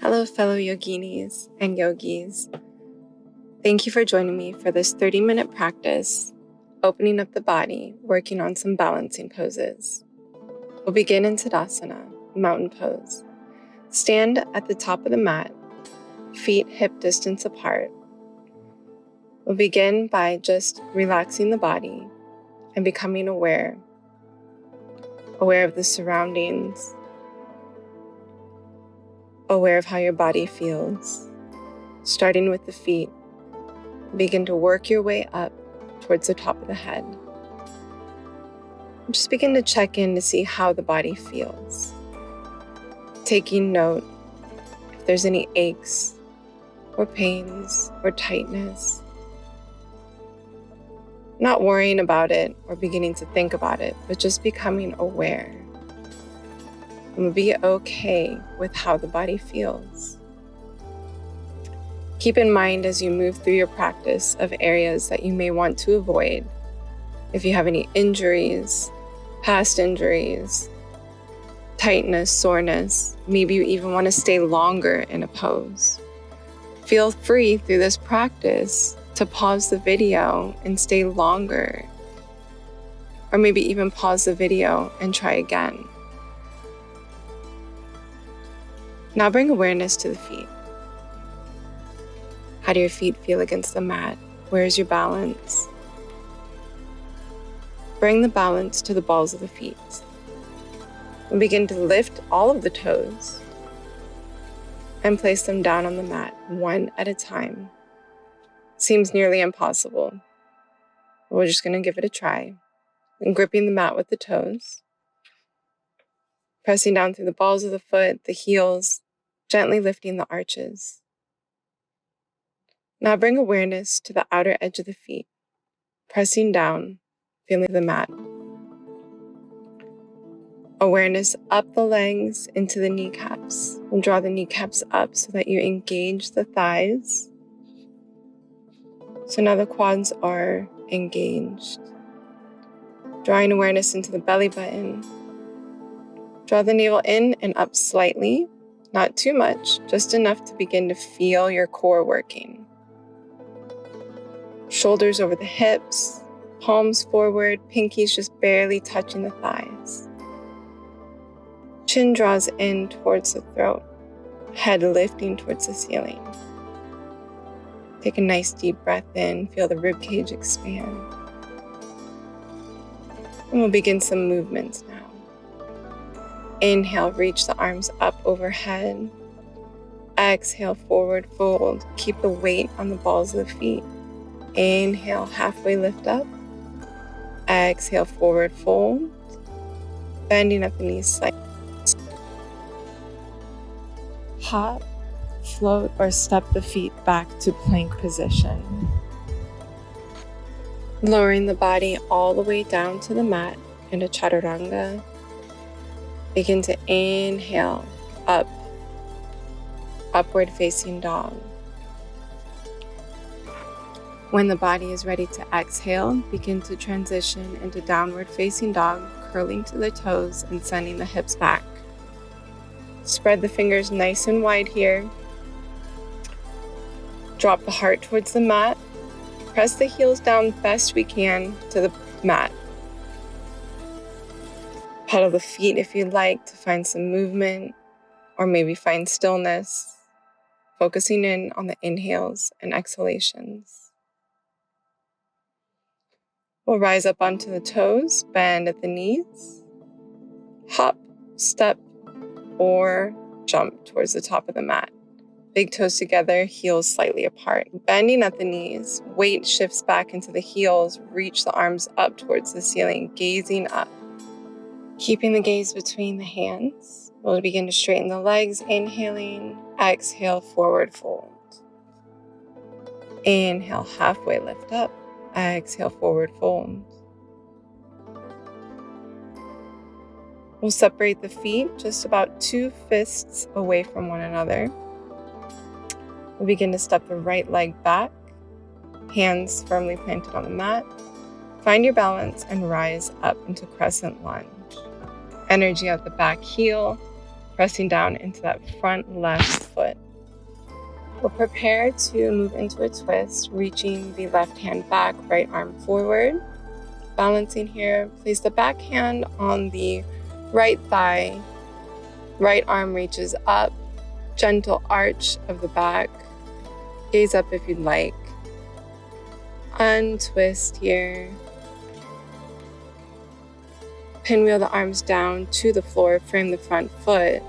Hello, fellow yoginis and yogis. Thank you for joining me for this 30-minute practice, opening up the body, working on some balancing poses. We'll begin in Tadasana, mountain pose. Stand at the top of the mat, feet hip distance apart. We'll begin by just relaxing the body and becoming aware of the surroundings, aware of how your body feels. Starting with the feet, begin to work your way up towards the top of the head. Just begin to check in to see how the body feels. Taking note if there's any aches or pains or tightness. Not worrying about it or beginning to think about it, but just becoming aware. And be okay with how the body feels. Keep in mind as you move through your practice of areas that you may want to avoid. If you have any injuries, past injuries, tightness, soreness, maybe you even want to stay longer in a pose. Feel free through this practice to pause the video and stay longer. Or maybe even pause the video and try again. Now bring awareness to the feet. How do your feet feel against the mat? Where is your balance? Bring the balance to the balls of the feet. And begin to lift all of the toes and place them down on the mat, one at a time. Seems nearly impossible. We're just going to give it a try. And gripping the mat with the toes. Pressing down through the balls of the foot, the heels, gently lifting the arches. Now bring awareness to the outer edge of the feet, pressing down, feeling the mat. Awareness up the legs into the kneecaps. And draw the kneecaps up so that you engage the thighs. So now the quads are engaged. Drawing awareness into the belly button. Draw the navel in and up slightly, not too much, just enough to begin to feel your core working. Shoulders over the hips, palms forward, pinkies just barely touching the thighs. Chin draws in towards the throat, head lifting towards the ceiling. Take a nice deep breath in, feel the ribcage expand. And we'll begin some movements now. Inhale, reach the arms up overhead. Exhale, forward fold. Keep the weight on the balls of the feet. Inhale, halfway lift up. Exhale, forward fold. Bending at the knees slightly. Hop, float, or step the feet back to plank position. Lowering the body all the way down to the mat into chaturanga. Begin to inhale up, upward facing dog. When the body is ready to exhale, begin to transition into downward facing dog, curling to the toes and sending the hips back. Spread the fingers nice and wide here. Drop the heart towards the mat. Press the heels down best we can to the mat. Pedal the feet if you'd like to find some movement or maybe find stillness, focusing in on the inhales and exhalations. We'll rise up onto the toes, bend at the knees, hop, step, or jump towards the top of the mat. Big toes together, heels slightly apart. Bending at the knees, weight shifts back into the heels, reach the arms up towards the ceiling, gazing up. Keeping the gaze between the hands, we'll begin to straighten the legs, inhaling, exhale, forward fold. Inhale, halfway lift up, exhale, forward fold. We'll separate the feet just about 2 fists away from one another. We'll begin to step the right leg back, hands firmly planted on the mat. Find your balance and rise up into crescent lunge. Energy at the back heel, pressing down into that front left foot. We'll prepare to move into a twist, reaching the left hand back, right arm forward. Balancing here, place the back hand on the right thigh, right arm reaches up, gentle arch of the back, gaze up if you'd like. Untwist here. Pinwheel the arms down to the floor, frame the front foot,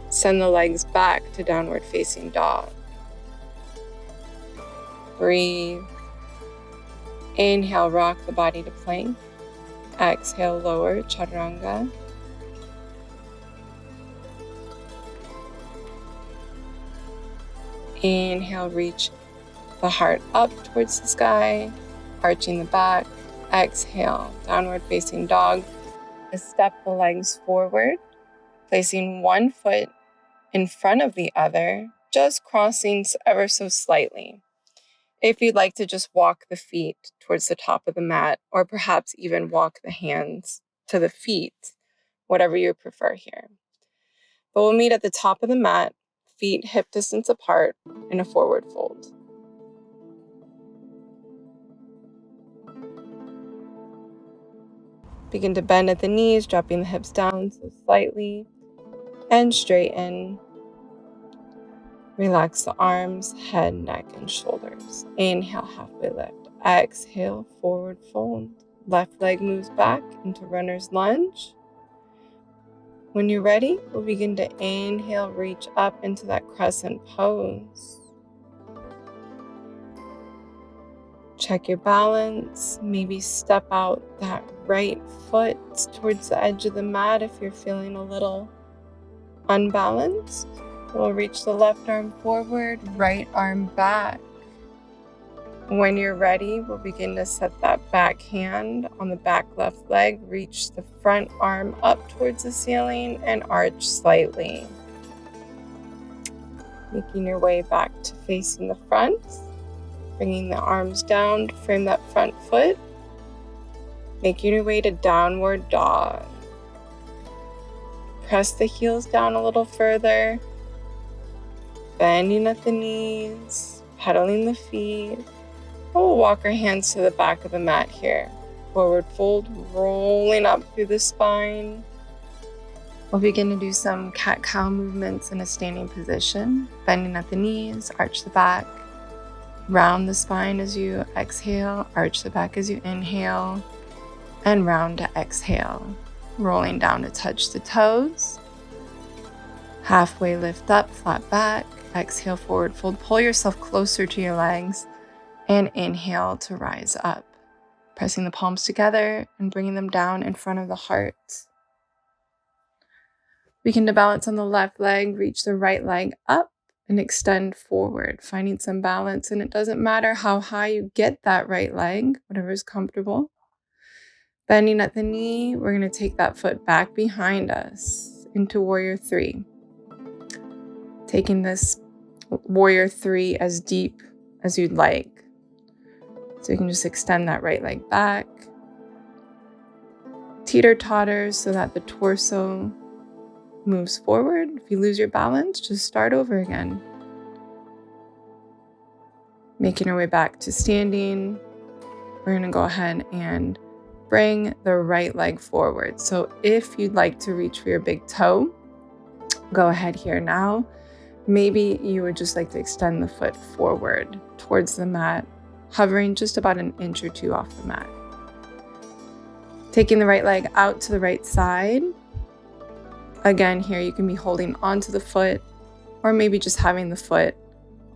send the legs back to downward facing dog. Breathe. Inhale, rock the body to plank. Exhale, lower, chaturanga. Inhale, reach the heart up towards the sky, arching the back. Exhale, downward facing dog. Step the legs forward, placing one foot in front of the other, just crossing ever so slightly. If you'd like to just walk the feet towards the top of the mat, or perhaps even walk the hands to the feet, whatever you prefer here. But we'll meet at the top of the mat, feet hip distance apart in a forward fold. Begin to bend at the knees, dropping the hips down so slightly, and straighten. Relax the arms, head, neck, and shoulders. Inhale, halfway lift. Exhale, forward fold. Left leg moves back into runner's lunge. When you're ready, we'll begin to inhale, reach up into that crescent pose. Check your balance. Maybe step out that right foot towards the edge of the mat if you're feeling a little unbalanced. We'll reach the left arm forward, right arm back. When you're ready, we'll begin to set that back hand on the back left leg, reach the front arm up towards the ceiling and arch slightly. Making your way back to facing the front, bringing the arms down to frame that front foot. Making your way to downward dog. Press the heels down a little further. Bending at the knees, pedaling the feet. We'll walk our hands to the back of the mat here. Forward fold, rolling up through the spine. We'll begin to do some cat-cow movements in a standing position. Bending at the knees, arch the back. Round the spine as you exhale, arch the back as you inhale, and round to exhale. Rolling down to touch the toes. Halfway lift up, flat back. Exhale, forward fold. Pull yourself closer to your legs and inhale to rise up. Pressing the palms together and bringing them down in front of the heart. Begin to balance on the left leg, reach the right leg up and extend forward, finding some balance. And it doesn't matter how high you get that right leg, whatever is comfortable. Bending at the knee, we're going to take that foot back behind us into warrior three. Taking this warrior three as deep as you'd like. So you can just extend that right leg back. Teeter-totter so that the torso moves forward. If you lose your balance, just start over again. Making our way back to standing. We're going to go ahead and bring the right leg forward. So if you'd like to reach for your big toe, go ahead here now. Maybe you would just like to extend the foot forward towards the mat, hovering just about an inch or two off the mat. Taking the right leg out to the right side. Again, here you can be holding onto the foot or maybe just having the foot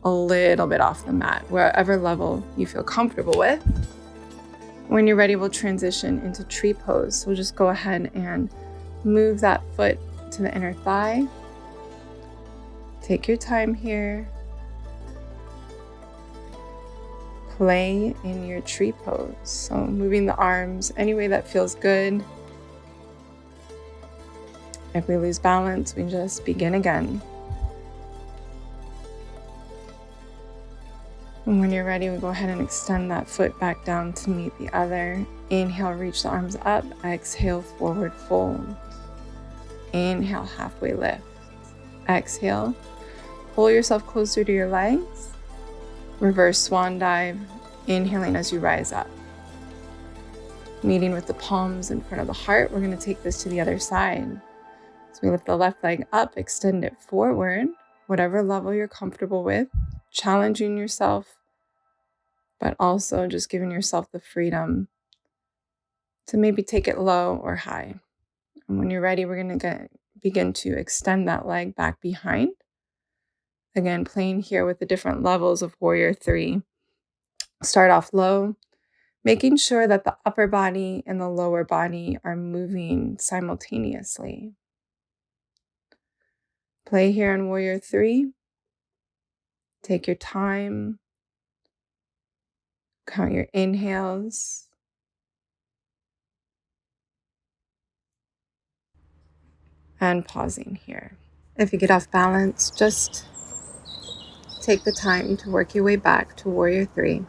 a little bit off the mat, wherever level you feel comfortable with. When you're ready, we'll transition into tree pose. So we'll just go ahead and move that foot to the inner thigh. Take your time here. Play in your tree pose. So moving the arms any way that feels good. If we lose balance, we just begin again. And when you're ready, we go ahead and extend that foot back down to meet the other. Inhale, reach the arms up. Exhale, forward fold. Inhale, halfway lift. Exhale. Pull yourself closer to your legs. Reverse swan dive, inhaling as you rise up. Meeting with the palms in front of the heart, we're going to take this to the other side. So we lift the left leg up, extend it forward, whatever level you're comfortable with, challenging yourself, but also just giving yourself the freedom to maybe take it low or high. And when you're ready, we're going to begin to extend that leg back behind. Again, playing here with the different levels of Warrior 3. Start off low, making sure that the upper body and the lower body are moving simultaneously. Play here in Warrior 3. Take your time. Count your inhales. And pausing here. If you get off balance, just take the time to work your way back to Warrior 3.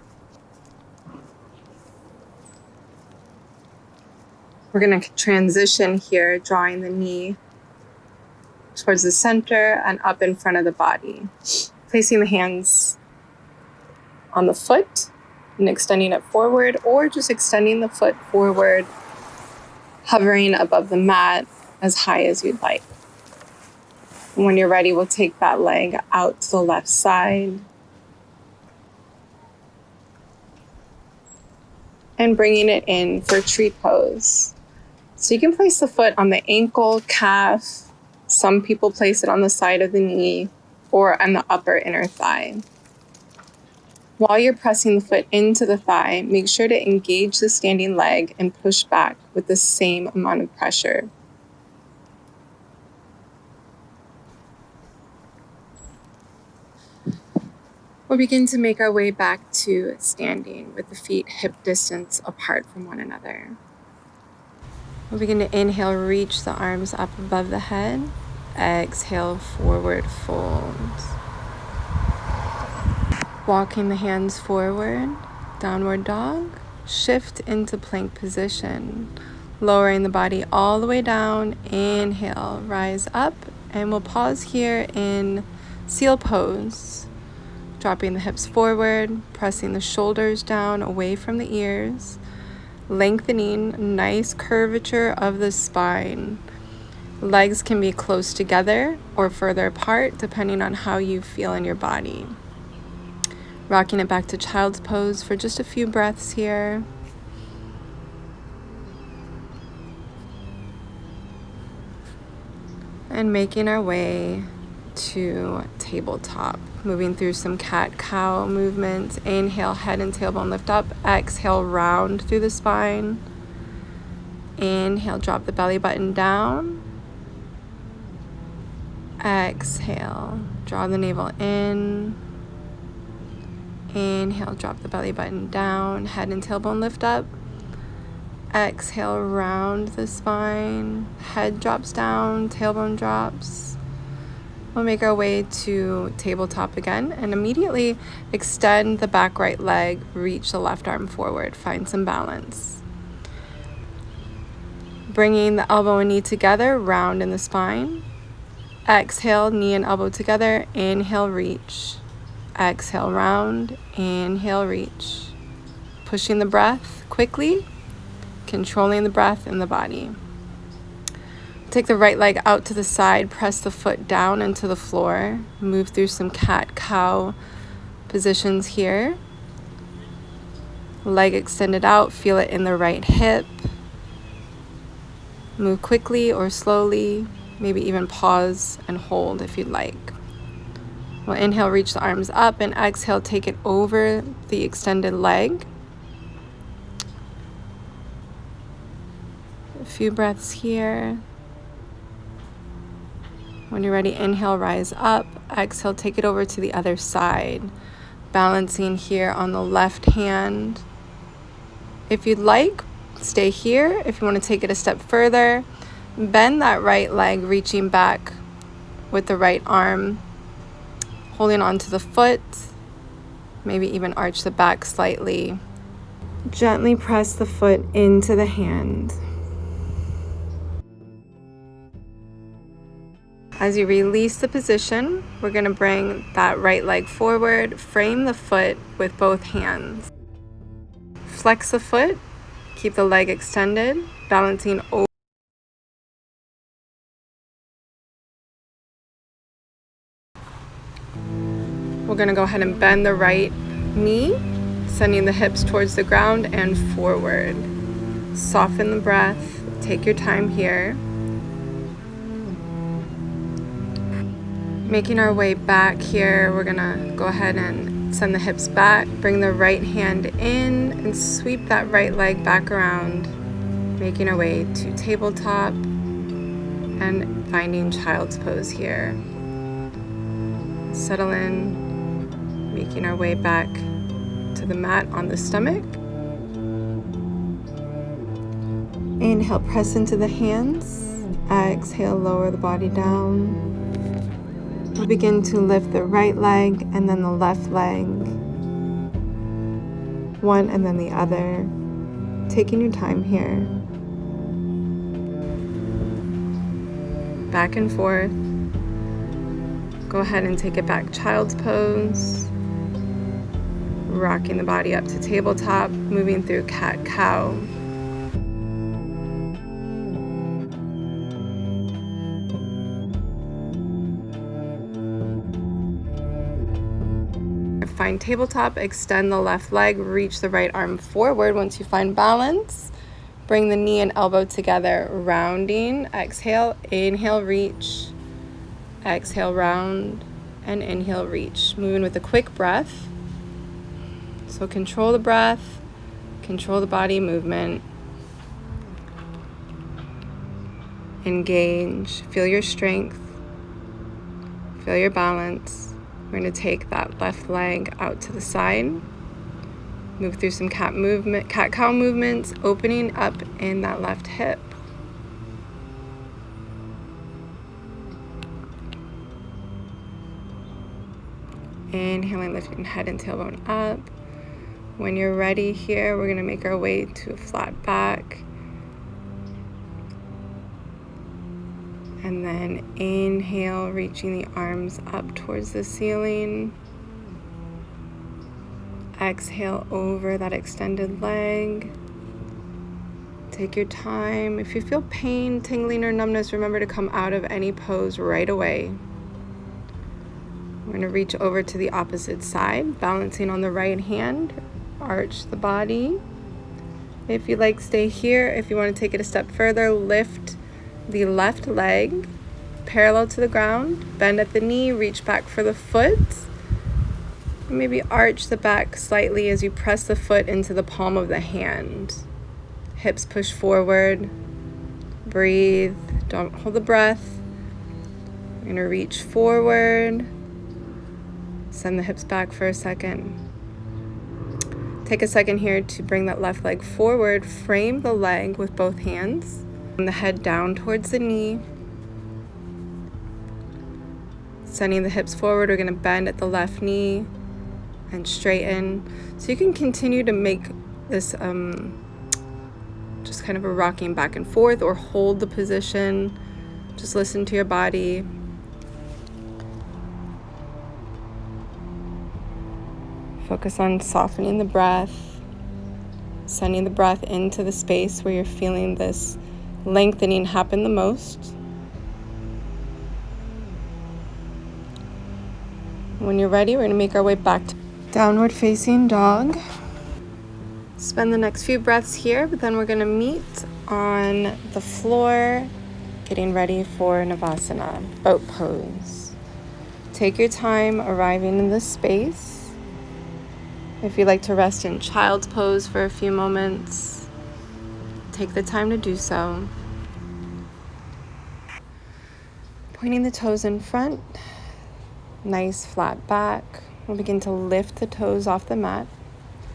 We're going to transition here, drawing the knee towards the center and up in front of the body. Placing the hands on the foot and extending it forward, or just extending the foot forward, hovering above the mat as high as you'd like. And when you're ready, we'll take that leg out to the left side and bringing it in for tree pose. So you can place the foot on the ankle, calf. Some people place it on the side of the knee or on the upper inner thigh. While you're pressing the foot into the thigh, make sure to engage the standing leg and push back with the same amount of pressure. We'll begin to make our way back to standing with the feet hip distance apart from one another. We'll begin to inhale, reach the arms up above the head. Exhale, forward fold. Walking the hands forward, downward dog. Shift into plank position. Lowering the body all the way down. Inhale, rise up. And we'll pause here in seal pose. Dropping the hips forward, pressing the shoulders down away from the ears. Lengthening, nice curvature of the spine. Legs can be close together or further apart depending on how you feel in your body. Rocking it back to child's pose for just a few breaths here. And making our way to tabletop. Moving through some cat-cow movements. Inhale, head and tailbone lift up. Exhale, round through the spine. Inhale, drop the belly button down. Exhale, draw the navel in. Inhale, drop the belly button down. Head and tailbone lift up. Exhale, round the spine. Head drops down, tailbone drops. We'll make our way to tabletop again and immediately extend the back right leg, reach the left arm forward, find some balance. Bringing the elbow and knee together, round in the spine. Exhale, knee and elbow together, inhale, reach. Exhale, round, inhale, reach. Pushing the breath quickly, controlling the breath in the body. Take the right leg out to the side, press the foot down into the floor. Move through some cat-cow positions here. Leg extended out, feel it in the right hip. Move quickly or slowly, maybe even pause and hold if you'd like. We'll inhale, reach the arms up, and exhale, take it over the extended leg. A few breaths here. When you're ready, inhale, rise up. Exhale, take it over to the other side. Balancing here on the left hand. If you'd like, stay here. If you want to take it a step further, bend that right leg, reaching back with the right arm, holding onto the foot. Maybe even arch the back slightly. Gently press the foot into the hand. As you release the position, we're going to bring that right leg forward, frame the foot with both hands. Flex the foot, keep the leg extended, balancing over. We're going to go ahead and bend the right knee, sending the hips towards the ground and forward. Soften the breath, take your time here. Making our way back here, we're gonna go ahead and send the hips back, bring the right hand in and sweep that right leg back around, making our way to tabletop and finding child's pose here. Settle in, making our way back to the mat on the stomach. Inhale, press into the hands. Exhale, lower the body down. We'll begin to lift the right leg and then the left leg. One and then the other. Taking your time here. Back and forth. Go ahead and take it back, child's pose. Rocking the body up to tabletop, moving through cat-cow. Find tabletop, extend the left leg, reach the right arm forward. Once you find balance, bring the knee and elbow together, rounding. Exhale, inhale, reach. Exhale, round, and inhale, reach. Moving with a quick breath. So control the breath, control the body movement. Engage, feel your strength, feel your balance. We're going to take that left leg out to the side, move through some cat-cow movements, opening up in that left hip. Inhaling, lifting head and tailbone up. When you're ready here, we're going to make our way to a flat back. And then inhale, reaching the arms up towards the ceiling. Exhale over that extended leg. Take your time. If you feel pain, tingling, or numbness, remember to come out of any pose right away. We're going to reach over to the opposite side, balancing on the right hand. Arch the body. If you like, stay here. If you want to take it a step further, lift the left leg parallel to the ground, bend at the knee, reach back for the foot. Maybe arch the back slightly as you press the foot into the palm of the hand. Hips push forward. Breathe. Don't hold the breath. We're going to reach forward. Send the hips back for a second. Take a second here to bring that left leg forward. Frame the leg with both hands. The head down towards the knee. Sending the hips forward, we're going to bend at the left knee and straighten. So you can continue to make this just kind of a rocking back and forth or hold the position. Just listen to your body. Focus on softening the breath, sending the breath into the space where you're feeling this lengthening happen the most. When you're ready, we're going to make our way back to downward facing dog. Spend the next few breaths here, but then we're going to meet on the floor, getting ready for Navasana, boat pose. Take your time arriving in this space. If you'd like to rest in child's pose for a few moments, take the time to do so. Pointing the toes in front, nice flat back. We'll begin to lift the toes off the mat,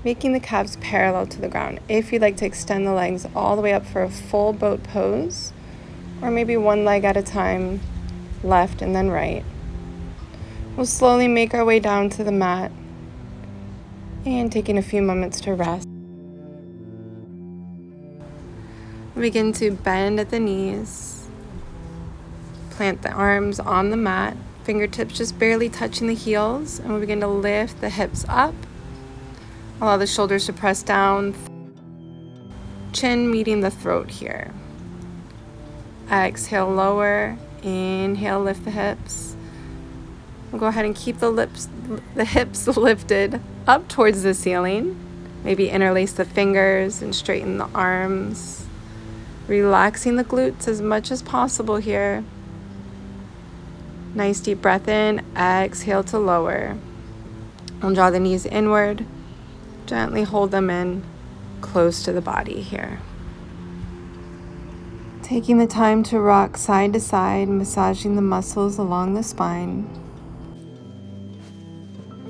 making the calves parallel to the ground. If you'd like to extend the legs all the way up for a full boat pose, or maybe one leg at a time, left and then right. We'll slowly make our way down to the mat and taking a few moments to rest. We'll begin to bend at the knees. Plant the arms on the mat, fingertips just barely touching the heels, and we'll begin to lift the hips up. Allow the shoulders to press down, chin meeting the throat here. Exhale, lower. Inhale, lift the hips. We'll go ahead and keep the hips lifted up towards the ceiling. Maybe interlace the fingers and straighten the arms. Relaxing the glutes as much as possible here. Nice deep breath in. Exhale to lower. We'll draw the knees inward. Gently hold them in close to the body here. Taking the time to rock side to side, massaging the muscles along the spine.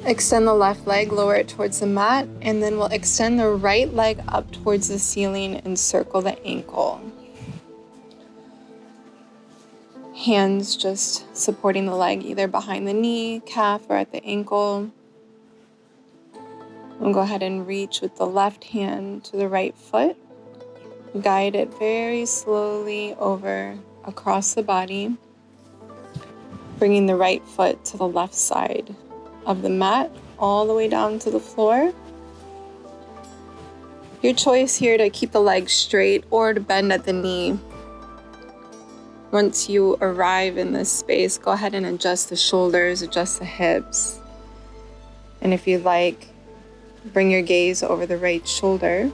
Extend the left leg, lower it towards the mat, and then we'll extend the right leg up towards the ceiling and circle the ankle. Hands just supporting the leg either behind the knee, calf, or at the ankle. We'll go ahead and reach with the left hand to the right foot. Guide it very slowly over across the body, bringing the right foot to the left side of the mat, all the way down to the floor. Your choice here to keep the legs straight or to bend at the knee. Once you arrive in this space, go ahead and adjust the shoulders, adjust the hips. And if you like, bring your gaze over the right shoulder.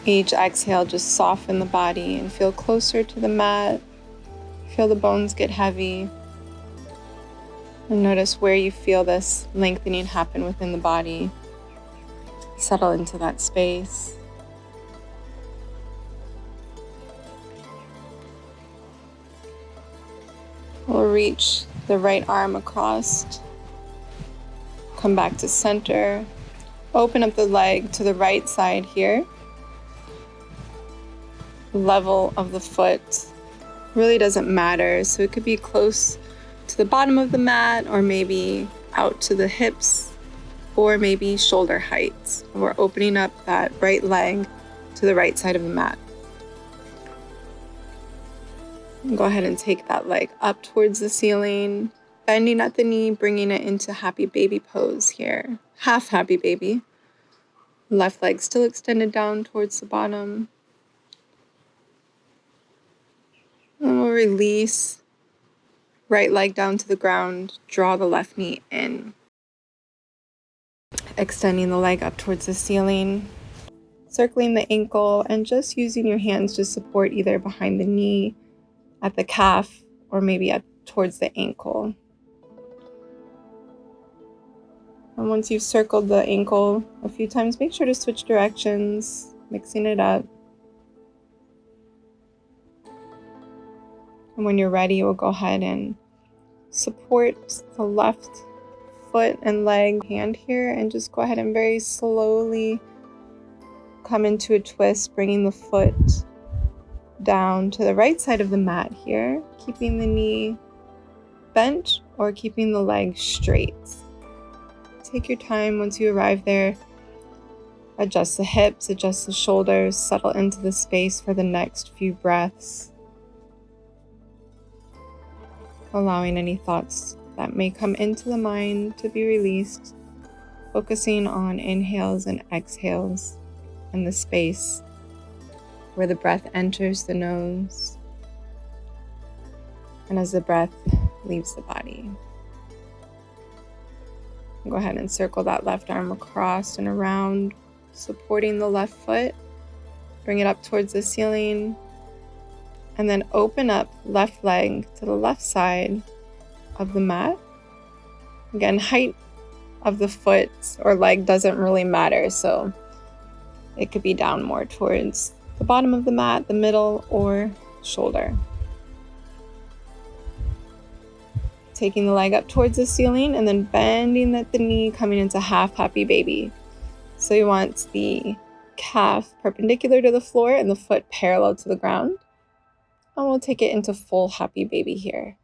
Each exhale, just soften the body and feel closer to the mat. Feel the bones get heavy. And notice where you feel this lengthening happen within the body. Settle into that space. We'll reach the right arm across. Come back to center. Open up the leg to the right side here. Level of the foot really doesn't matter. So it could be close to the bottom of the mat, or maybe out to the hips, or maybe shoulder height. We're opening up that right leg to the right side of the mat. Go ahead and take that leg up towards the ceiling, bending at the knee, bringing it into happy baby pose here. Half happy baby. Left leg still extended down towards the bottom. And we'll release. Right leg down to the ground. Draw the left knee in. Extending the leg up towards the ceiling. Circling the ankle and just using your hands to support either behind the knee, at the calf, or maybe towards the ankle. And once you've circled the ankle a few times, make sure to switch directions, mixing it up. And when you're ready, we'll go ahead and support the left foot and leg hand here, and just go ahead and very slowly come into a twist, bringing the foot down to the right side of the mat here, keeping the knee bent or keeping the leg straight. Take your time. Once you arrive there, adjust the hips, adjust the shoulders, settle into the space for the next few breaths, allowing any thoughts that may come into the mind to be released, focusing on inhales and exhales in the space where the breath enters the nose and as the breath leaves the body. Go ahead and circle that left arm across and around, supporting the left foot. Bring it up towards the ceiling, and then open up left leg to the left side of the mat. Again, height of the foot or leg doesn't really matter, so it could be down more towards the bottom of the mat, the middle, or shoulder. Taking the leg up towards the ceiling and then bending at the knee, coming into half happy baby. So you want the calf perpendicular to the floor and the foot parallel to the ground. And we'll take it into full happy baby here.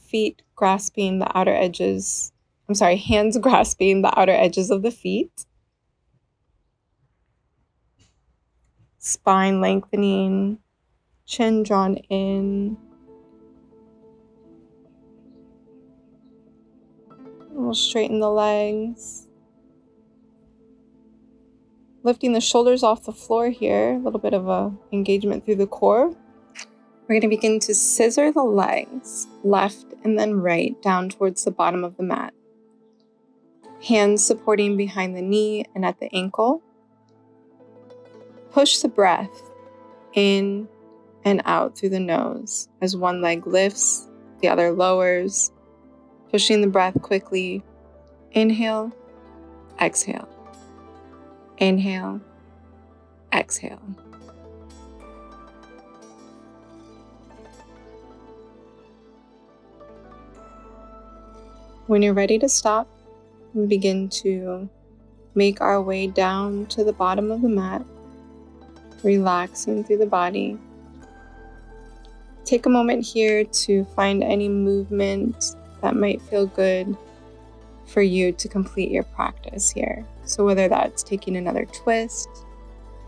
Feet grasping the outer edges. Hands grasping the outer edges of the feet. spine lengthening, chin drawn in. We'll straighten the legs. Lifting the shoulders off the floor here, a little bit of a engagement through the core. We're going to begin to scissor the legs, left and then right, down towards the bottom of the mat. Hands supporting behind the knee and at the ankle. Push the breath in and out through the nose as one leg lifts, the other lowers, pushing the breath quickly. Inhale, exhale. Inhale, exhale. When you're ready to stop, we begin to make our way down to the bottom of the mat, relaxing through the body. Take a moment here to find any movement that might feel good for you to complete your practice here. So whether that's taking another twist,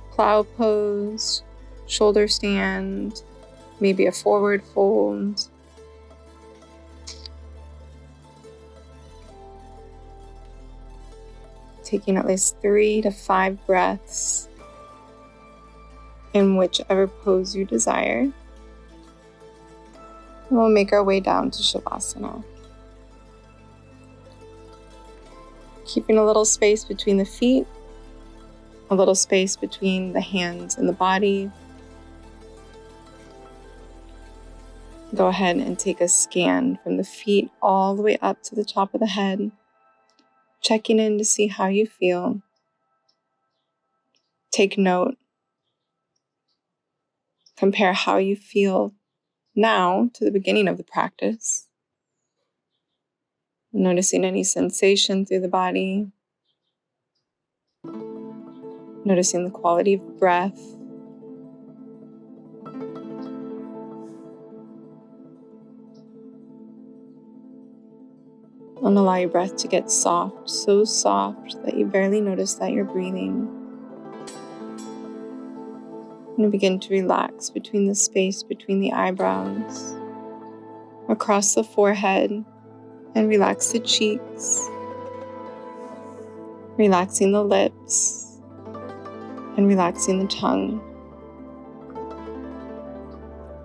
plow pose, shoulder stand, maybe a forward fold. Taking at least 3 to 5 breaths in whichever pose you desire. And we'll make our way down to Shavasana. Keeping a little space between the feet, a little space between the hands and the body. Go ahead and take a scan from the feet all the way up to the top of the head, checking in to see how you feel. Take note. Compare how you feel now to the beginning of the practice. Noticing any sensation through the body. Noticing the quality of breath. And allow your breath to get soft, so soft that you barely notice that you're breathing. And begin to relax between the space between the eyebrows, across the forehead, and relax the cheeks, relaxing the lips, and relaxing the tongue.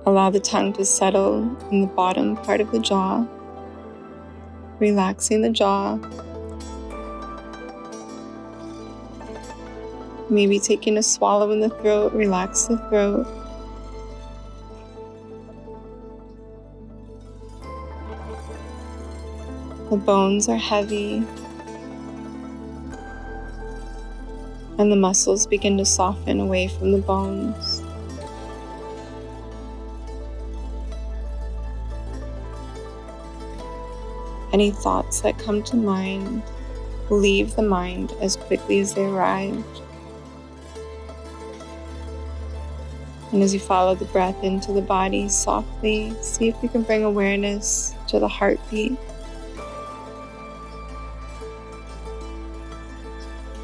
Allow the tongue to settle in the bottom part of the jaw, relaxing the jaw. Maybe taking a swallow in the throat, relax the throat. The bones are heavy, and the muscles begin to soften away from the bones. Any thoughts that come to mind, leave the mind as quickly as they arrived. And as you follow the breath into the body softly, see if you can bring awareness to the heartbeat.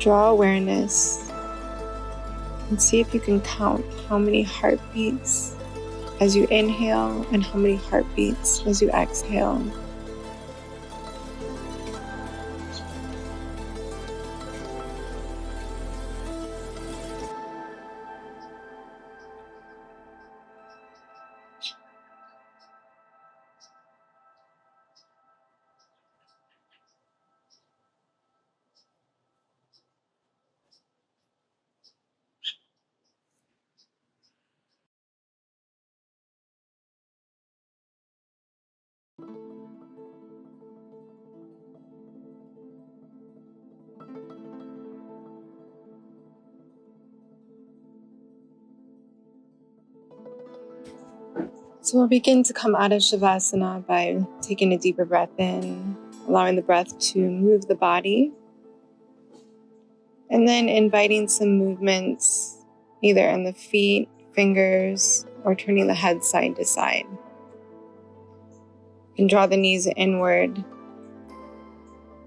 Draw awareness and see if you can count how many heartbeats as you inhale and how many heartbeats as you exhale. So we'll begin to come out of Shavasana by taking a deeper breath in, allowing the breath to move the body, and then inviting some movements either in the feet, fingers, or turning the head side to side. You can draw the knees inward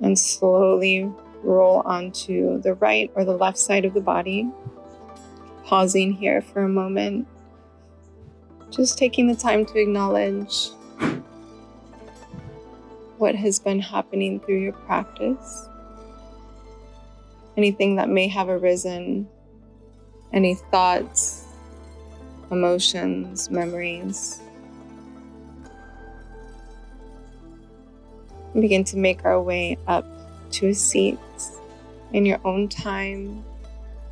and slowly roll onto the right or the left side of the body. pausing here for a moment, just taking the time to acknowledge what has been happening through your practice, anything that may have arisen, any thoughts, emotions, memories. And begin to make our way up to a seat in your own time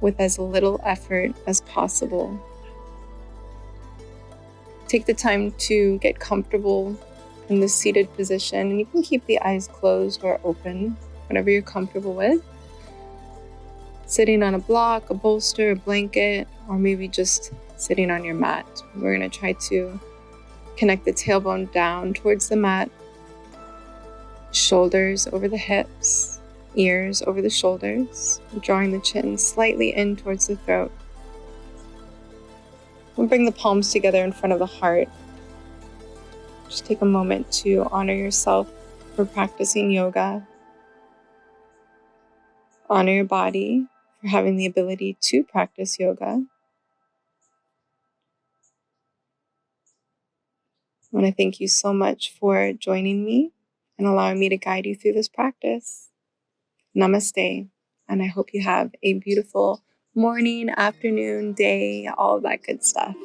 with as little effort as possible. Take the time to get comfortable in the seated position, and you can keep the eyes closed or open, whatever you're comfortable with. Sitting on a block, a bolster, a blanket, or maybe just sitting on your mat. We're going to try to connect the tailbone down towards the mat, shoulders over the hips, ears over the shoulders, drawing the chin slightly in towards the throat. We'll bring the palms together in front of the heart. Just take a moment to honor yourself for practicing yoga. Honor your body for having the ability to practice yoga. I want to thank you so much for joining me and allowing me to guide you through this practice. Namaste, and I hope you have a beautiful morning, afternoon, day, all of that good stuff.